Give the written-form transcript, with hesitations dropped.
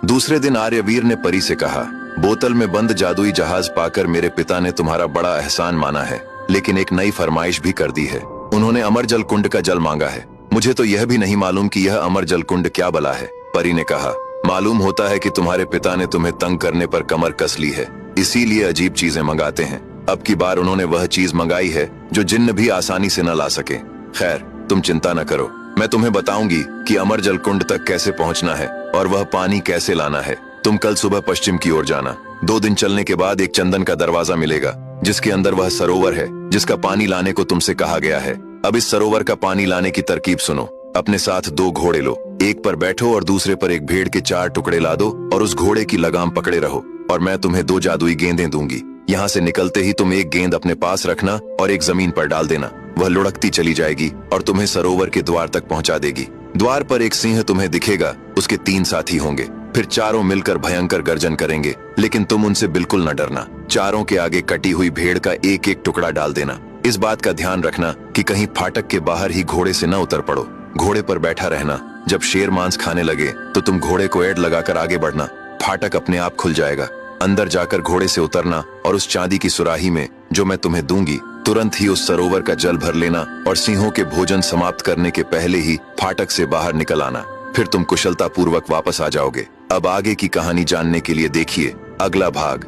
दूसरे दिन आर्यवीर ने परी से कहा, बोतल में बंद जादुई जहाज पाकर मेरे पिता ने तुम्हारा बड़ा एहसान माना है, लेकिन एक नई फरमाइश भी कर दी है। उन्होंने अमर जल कुंड का जल मांगा है। मुझे तो यह भी नहीं मालूम कि यह अमर जल कुंड क्या बला है। परी ने कहा, मालूम होता है कि तुम्हारे पिता ने तुम्हें तंग करने पर कमर कस ली है, इसीलिए अजीब चीजें मंगाते हैं। अब की बार उन्होंने वह चीज मंगाई है जो जिन्न भी आसानी से न ला सके। खैर, तुम चिंता न करो, मैं तुम्हें बताऊंगी कि अमर जल कुंड तक कैसे पहुंचना है और वह पानी कैसे लाना है। तुम कल सुबह पश्चिम की ओर जाना। 2 दिन चलने के बाद एक चंदन का दरवाजा मिलेगा, जिसके अंदर वह सरोवर है जिसका पानी लाने को तुमसे कहा गया है। अब इस सरोवर का पानी लाने की तरकीब सुनो। अपने साथ 2 घोड़े लो, एक पर बैठो और दूसरे पर एक भेड़ के 4 टुकड़े ला दो और उस घोड़े की लगाम पकड़े रहो, और मैं तुम्हें 2 जादुई गेंदें दूंगी। यहाँ से निकलते ही तुम एक गेंद अपने पास रखना और एक जमीन पर डाल देना। वह लुढ़कती चली जाएगी और तुम्हें सरोवर के द्वार तक पहुंचा देगी। द्वार पर एक सिंह तुम्हें दिखेगा, उसके 3 साथी होंगे। फिर चारों मिलकर भयंकर गर्जन करेंगे, लेकिन तुम उनसे बिल्कुल न डरना। चारों के आगे कटी हुई भेड़ का एक एक टुकड़ा डाल देना। इस बात का ध्यान रखना कि कहीं फाटक के बाहर ही घोड़े से न उतर पड़ो। घोड़े पर बैठा रहना। जब शेर मांस खाने लगे तो तुम घोड़े को एड़ लगाकर आगे बढ़ना। फाटक अपने आप खुल जाएगा। अंदर जाकर घोड़े से उतरना और उस चांदी की सुराही में जो मैं तुम्हें दूंगी, तुरंत ही उस सरोवर का जल भर लेना और सिंहों के भोजन समाप्त करने के पहले ही फाटक से बाहर निकल आना। फिर तुम कुशलता पूर्वक वापस आ जाओगे। अब आगे की कहानी जानने के लिए देखिए अगला भाग।